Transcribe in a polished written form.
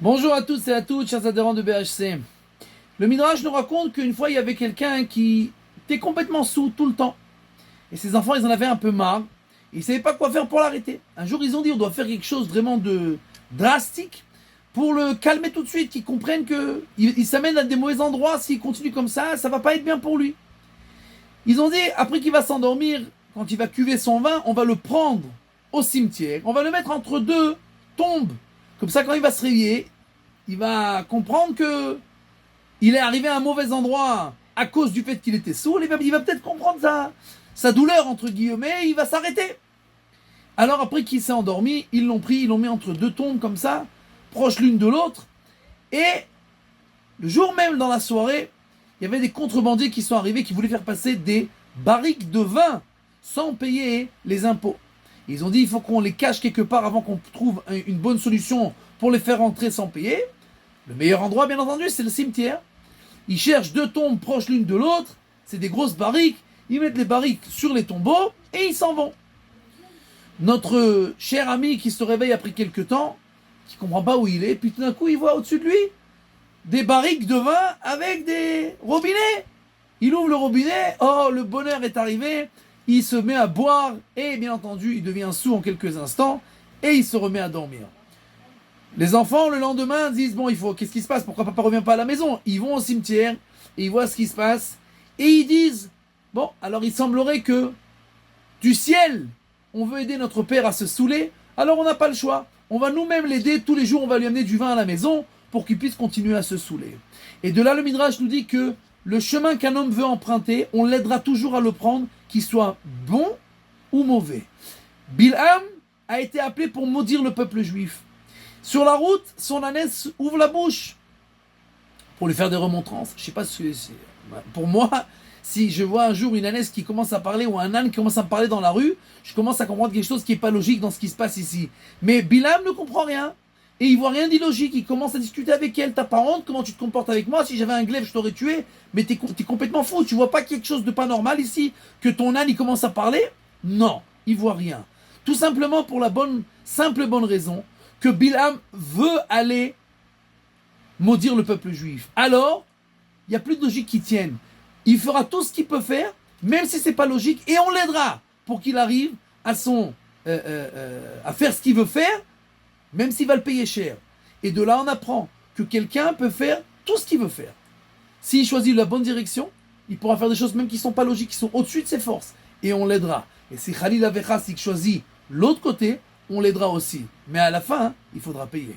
Bonjour à tous et à toutes, chers adhérents de BHC. Le Midrash nous raconte qu'une fois il y avait quelqu'un qui était complètement saoul tout le temps. Et ses enfants, ils en avaient un peu marre. Ils ne savaient pas quoi faire pour l'arrêter. Un jour, ils ont dit on doit faire quelque chose vraiment de drastique pour le calmer tout de suite, qu'il comprenne qu'il s'amène à des mauvais endroits. S'il continue comme ça ne va pas être bien pour lui. Ils ont dit, après qu'il va s'endormir, quand il va cuver son vin, on va le prendre au cimetière. On va le mettre entre deux tombes. Comme ça, quand il va se réveiller, il va comprendre que il est arrivé à un mauvais endroit à cause du fait qu'il était saoul. Il va peut-être comprendre sa douleur, entre guillemets, et il va s'arrêter. Alors après qu'il s'est endormi, ils l'ont pris, ils l'ont mis entre deux tombes comme ça, proches l'une de l'autre. Et le jour même, dans la soirée, il y avait des contrebandiers qui sont arrivés, qui voulaient faire passer des barriques de vin sans payer les impôts. Ils ont dit il faut qu'on les cache quelque part avant qu'on trouve une bonne solution pour les faire rentrer sans payer. Le meilleur endroit, bien entendu, c'est le cimetière. Ils cherchent deux tombes proches l'une de l'autre, c'est des grosses barriques, ils mettent les barriques sur les tombeaux et ils s'en vont. Notre cher ami qui se réveille après quelques temps, qui comprend pas où il est, puis tout d'un coup il voit au-dessus de lui des barriques de vin avec des robinets. Il ouvre le robinet, oh le bonheur est arrivé, il se met à boire et bien entendu il devient saoul en quelques instants et il se remet à dormir. Les enfants le lendemain disent bon qu'est-ce qui se passe, pourquoi papa revient pas à la maison? Ils vont au cimetière et ils voient ce qui se passe et ils disent bon alors il semblerait que du ciel on veut aider notre père à se saouler, alors on n'a pas le choix, on va nous-mêmes l'aider, tous les jours on va lui amener du vin à la maison pour qu'il puisse continuer à se saouler. Et de là le Midrash nous dit que le chemin qu'un homme veut emprunter, on l'aidera toujours à le prendre, qu'il soit bon ou mauvais. Bilham a été appelé pour maudire le peuple juif. Sur la route, son ânesse ouvre la bouche pour lui faire des remontrances. Je sais pas si c'est... Pour moi, si je vois un jour une ânesse qui commence à parler ou un âne qui commence à me parler dans la rue, je commence à comprendre quelque chose qui n'est pas logique dans ce qui se passe ici. Mais Bilham ne comprend rien. Et il voit rien d'illogique, il commence à discuter avec elle. T'as pas honte, comment tu te comportes avec moi? Si j'avais un glaive, je t'aurais tué. Mais t'es complètement fou, tu vois pas quelque chose de pas normal ici? Que ton âne, il commence à parler? Non, il voit rien. Tout simplement pour la simple bonne raison que Bilham veut aller maudire le peuple juif. Alors, il n'y a plus de logique qui tienne. Il fera tout ce qu'il peut faire, même si c'est pas logique, et on l'aidera pour qu'il arrive à faire ce qu'il veut faire, même s'il va le payer cher. Et de là, on apprend que quelqu'un peut faire tout ce qu'il veut faire. S'il choisit la bonne direction, il pourra faire des choses même qui ne sont pas logiques, qui sont au-dessus de ses forces. Et on l'aidera. Et si Khalil Avecha, s'il choisit l'autre côté, on l'aidera aussi. Mais à la fin, il faudra payer.